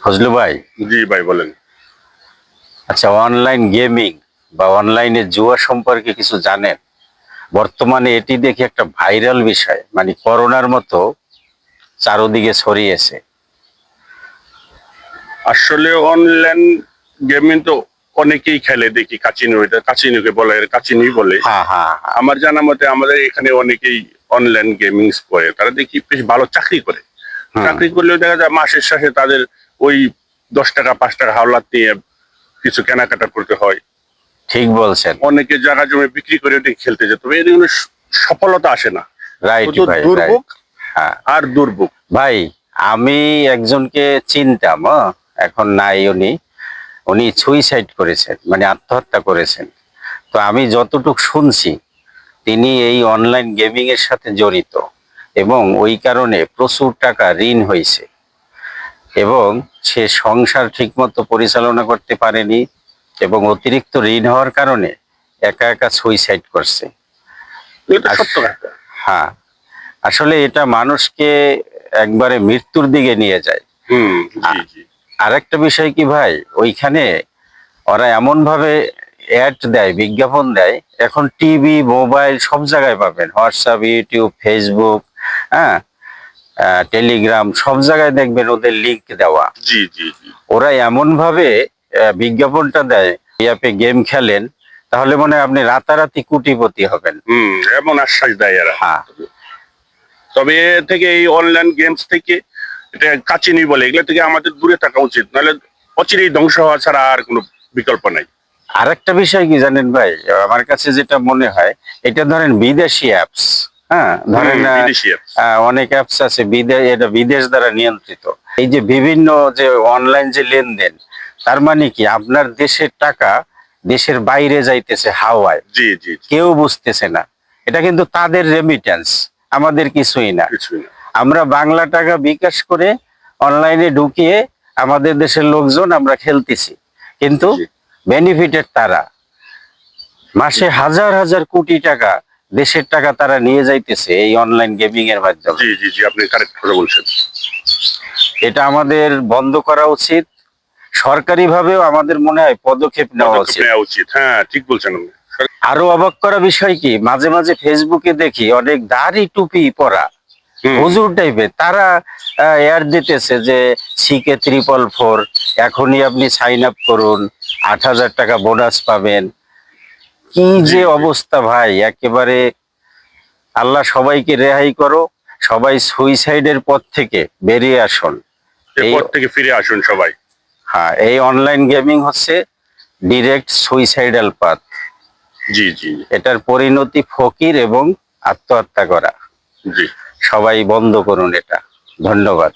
ফজলু ভাই। জি ভাই বলেন। আচ্ছা, অনলাইন গেমিং বা অনলাইনে জুয়া সম্পর্কে কিছু জানেন? বর্তমানে এটি দেখি একটা ভাইরাল বিষয়, মানে করোনার মতো চারদিকে ছড়িয়েছে। আসলে অনলাইন গেমিং তো অনেকেই খেলে দেখি, কাচিনো, এটা কাচিনোকে বলে, কাচিনি বলে। হ্যাঁ হ্যাঁ হ্যাঁ। আমার জানা মতে আমাদের এখানে অনেকেই অনলাইন গেমিং করে, তারা দেখি বেশ ভালো চাকরি করে। চাকরি করলেও দেখা যায় মাসের শেষে তাদের ওই 10 টাকা 5 টাকা হাওলাত নিয়ে কিছু কেনাকাটা করতে হয়। ঠিক বলছেন। অনেকে জায়গা জমি বিক্রি করে ওটা খেলতে যেত, এর কোনো সফলতা আসে না, রাইট শুধু ভাই, দুর্ভোগ রাইট। হ্যাঁ আর দুর্ভোগ। ভাই, আমি একজনকে চিনতাম, এখন নাই উনি। উনি সুইসাইড করেছেন, মানে আত্মহত্যা করেছেন। তো আমি যতটুকু শুনছি, তিনি এই অনলাইন গেমিং এর সাথে জড়িত এবং ওই কারণে প্রচুর টাকা ঋণ হয়েছে এবং সে সংসার ঠিকমতো পরিচালনা করতে পারেনি এবং অতিরিক্ত ঋণ হওয়ার কারণে একা একা সুইসাইড করছে। এটা সত্য কথা। হ্যাঁ, আসলে এটা মানুষকে একবারে মৃত্যুর দিকে নিয়ে যায়। জি জি। আরেকটা বিষয় কি ভাই, ওইখানে ওরা এমন ভাবে অ্যাড দেয়, বিজ্ঞাপন দেয়, এখন টিভি মোবাইল সব জায়গায় পাবেন, হোয়াটসঅ্যাপ, ইউটিউব, ফেসবুক, হ্যাঁ, টেলিগ্রাম, সব জায়গায় দেখবেন ওদের লিংক দেওয়া। জি জি জি। ওরা এমন ভাবে বিজ্ঞাপনটা দেয়, এই অ্যাপে গেম খেলেন তাহলে মনে হয় আপনি রাতারাতি কোটিপতি হবেন। এমন আশ্বাস দেয় এরা। হ্যাঁ তবে এ থেকে, এই অনলাইন গেমস থেকে, এটা কাচিনি বলে, এগুলো থেকে আমাদের দূরে থাকা উচিত, নাহলে অচিরেই ধ্বংস হওয়া ছাড়া আর কোনো বিকল্প নাই। আরেকটা বিষয় কি জানেন ভাই, আমার কাছে যেটা মনে হয়, এটা ধরেন বিদেশি অ্যাপস, হ্যাঁ ধরেন বিদেশি apps। অনেক অ্যাপস আছে বিদেশ, এটা বিদেশ দ্বারা নিয়ন্ত্রিত। এই যে বিভিন্ন যে অনলাইন যে লেনদেন, তার মানে কি আপনার দেশের টাকা দেশের বাইরে যাইতেছে হাওয়ায়, জি জি জি। কেউ বুঝতেছে না। এটা কিন্তু তাদের রেমিটেন্স, আমাদের কিছুই না। কিছুই না। আমরা বাংলা টাকা বিকাশ করে অনলাইনে ঢুকিয়ে আমাদের দেশের লোকজন আমরা খেলতেছি, কিন্তু জি বেনিফিটেড তারা। মাসে হাজার হাজার কোটি টাকা দেশের টাকা তারা নিয়ে যাইতেছে এই অনলাইন গেমিং এর মাধ্যমে। জি জি জি, আপনি কারেক্ট কথা বলছেন। এটা আমাদের বন্ধ করা উচিত। সরকারি ভাবেও আমাদের মনে হয় পদক্ষেপ নেওয়া পদক্ষেপ উচিত। নেওয়া উচিত, হ্যাঁ ঠিক বলছেন আপনি। আরো অবাক করা বিষয় কি, মাঝে মাঝে ফেসবুকে দেখি অনেক দাড়ি টুপি পরা হুজুর টাইপের, তারা অ্যাড দিতেছে যে সিকে 444, এখনই আপনি সাইন আপ করুন, 8,000 টাকা বোনাস পাবেন। কি জি যে জি। অবস্থা ভাই, একেবারে। আল্লাহ সবাইকে রেহাই করো, সবাই সুইসাইডের পথ থেকে বেরিয়ে আসুন। এই, এরপর থেকে ফিরে আসুন সবাই। হ্যাঁ, এই অনলাইন গেমিং হচ্ছে ডিরেক্ট সুইসাইডাল পাথ। জি জি এটার পরিণতি ফকির এবং আত্মহত্যা করা। জি। সবাই বন্ধ করুন এটা। ধন্যবাদ।